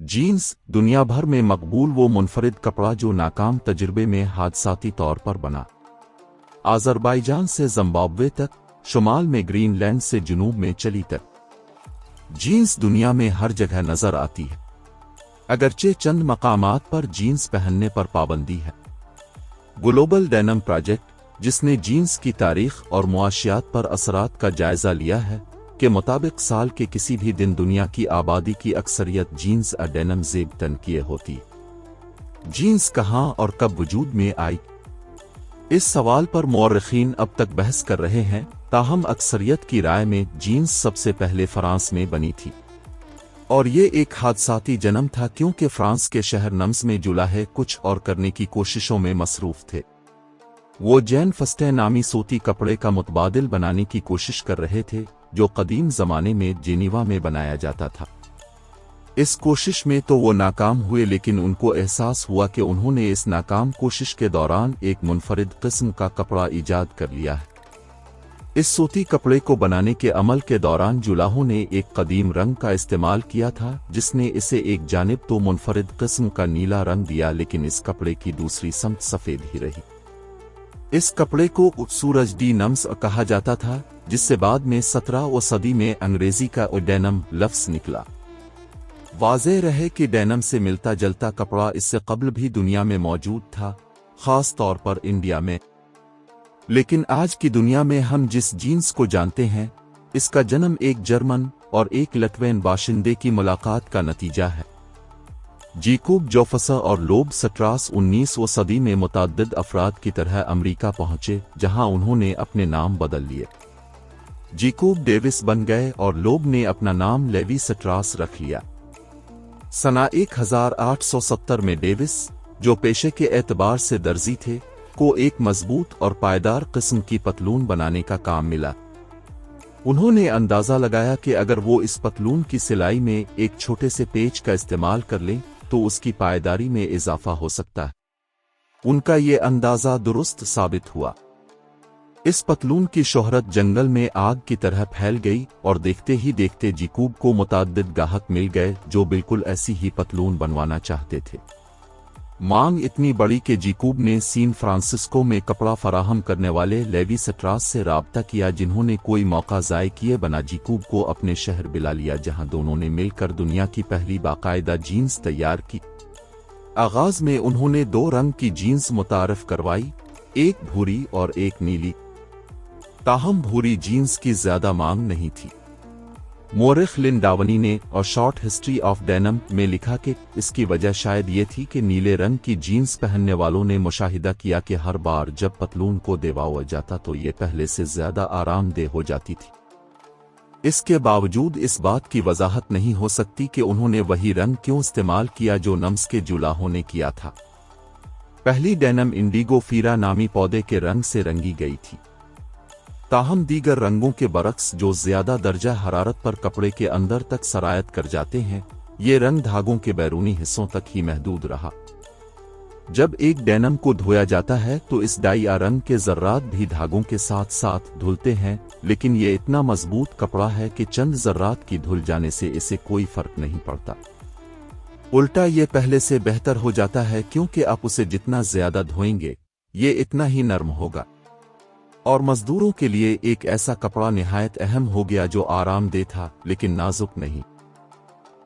Jeans दुनिया भर में मकबूल वो मुनफरिद कपड़ा जो नाकाम तजुर्बे में हादसाती तौर पर बना। आज़रबाईजान से जिम्बाब्वे तक, शुमाल में ग्रीनलैंड से जुनूब में चिली तक, जीन्स दुनिया में हर जगह नजर आती है। अगरचे चंद मकामात पर जीन्स पहनने पर पाबंदी है। ग्लोबल डेनिम प्रोजेक्ट, जिसने जीन्स की तारीख और मुआशियात पर असरात का जायजा लिया है, के मुताबिक साल के किसी भी दिन दुनिया की आबादी की अक्सरियत जीन्स और डेनिम ज़ेब तन किए होती। जीन्स कहाँ और कब वजूद में आई, इस सवाल पर मौर्रिखीन अब तक बहस कर रहे हैं। ताहम अक्सरियत की राय में जीन्स सबसे पहले फ्रांस में बनी थी और ये एक हादसाती जन्म था, क्योंकि फ्रांस के शहर नम्स में जुलाहे कुछ और करने की कोशिशों में मसरूफ थे। वो जैन फस्टे नामी सूती कपड़े का मुतबादिल बनाने की कोशिश कर रहे थे, जो कदीम ज़माने में जेनीवा में बनाया जाता था। इस कोशिश में तो वो नाकाम हुए, लेकिन उनको एहसास हुआ कि उन्होंने इस नाकाम कोशिश के दौरान एक मुनफरिद किस्म का कपड़ा ईजाद कर लिया है। इस सूती कपड़े को बनाने के अमल के दौरान जुलाहों ने एक कदीम रंग का इस्तेमाल किया था, जिसने इसे एक जानिब तो मुनफरिद किस्म का नीला रंग दिया, लेकिन इस कपड़े की दूसरी समत सफ़ेद ही रही। इस कपड़े को सूरज डी नम्स कहा जाता था, जिससे बाद में 17वीं सदी में अंग्रेजी का डेनिम लफ्ज़ निकला। वाज़ेह रहे कि डेनिम से मिलता जलता कपड़ा इससे कबल भी दुनिया में मौजूद था, ख़ास तौर पर इंडिया में। लेकिन आज की दुनिया में हम जिस जीन्स को जानते हैं, इसका जन्म एक जर्मन और एक लटवेन बाशिंदे की मुलाकात का नतीजा है। जैकोब जोफसा और लोब स्ट्रास 19वीं सदी में मुतअद्दिद अफराद की तरह अमेरिका पहुंचे, जहां उन्होंने अपने नाम बदल लिए। जैकोब डेविस बन गए और लोब ने अपना नाम लेवी स्ट्रास रख लिया। सना 1870 में डेविस, जो पेशे के एतबार से दर्जी थे, को एक मजबूत और पायदार किस्म की पतलून बनाने का काम मिला। उन्होंने अंदाजा लगाया कि अगर वो इस पतलून की सिलाई में एक छोटे से पेच का इस्तेमाल कर लें तो उसकी पायदारी में इजाफा हो सकता है। उनका ये अंदाजा दुरुस्त साबित हुआ। इस पतलून की शोहरत जंगल में आग की तरह फैल गई और देखते ही देखते जैकोब को मुतअद्दिद गाहक मिल गए जो बिल्कुल ऐसी ही पतलून बनवाना चाहते थे। मांग इतनी बड़ी कि जैकोब ने सैन फ्रांसिस्को में कपड़ा फराहम करने वाले लेवी स्ट्रास से राब्ता किया, जिन्होंने कोई मौका ज़ाय किए बना जैकोब को अपने शहर बुला लिया, जहां दोनों ने मिलकर दुनिया की पहली बाकायदा जीन्स तैयार की। आगाज में उन्होंने 2 रंग की जीन्स मुतारफ करवाई, एक भूरी और एक नीली। ताहम भूरी जीन्स की ज्यादा मांग नहीं थी। मोरिख लिंडावनी ने और शॉर्ट हिस्ट्री ऑफ डेनिम में लिखा कि इसकी वजह शायद ये थी कि नीले रंग की जीन्स पहनने वालों ने मुशाहिदा किया कि हर बार जब पतलून को दबाया जाता तो ये पहले से ज्यादा आरामदेह हो जाती थी। इसके बावजूद इस बात की वजाहत नहीं हो सकती कि उन्होंने वही रंग क्यों इस्तेमाल किया जो नम्स के जुलाहों ने किया था। पहली डेनिम इंडिगो फीरा नामी पौधे के रंग से रंगी गई थी। ताहम दीगर रंगों के बरक्स जो ज्यादा दर्जा हरारत पर कपड़े के अंदर तक सरायत कर जाते हैं, ये रंग धागों के बैरूनी हिस्सों तक ही महदूद रहा। जब एक डेनिम को धोया जाता है तो इस डाई या रंग के जर्रात भी धागों के साथ साथ धुलते हैं, लेकिन ये इतना मजबूत कपड़ा है कि चंद जर्रात की धुल जाने से इसे कोई फर्क नहीं पड़ता। उल्टा ये पहले से बेहतर हो जाता है, क्योंकि आप उसे जितना ज्यादा धोएंगे ये इतना ही नरम होगा। और मजदूरों के लिए एक ऐसा कपड़ा निहायत अहम हो गया जो आरामदेह था लेकिन नाजुक नहीं।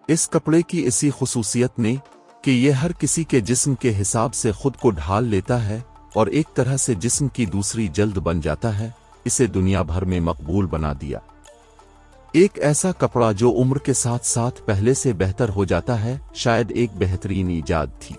इस कपड़े की इसी खुसूसियत ने कि यह हर किसी के जिस्म के हिसाब से खुद को ढाल लेता है और एक तरह से जिस्म की दूसरी जल्द बन जाता है, इसे दुनिया भर में मकबूल बना दिया। एक ऐसा कपड़ा जो उम्र के साथ साथ पहले से बेहतर हो जाता है, शायद एक बेहतरीन ईजाद थी।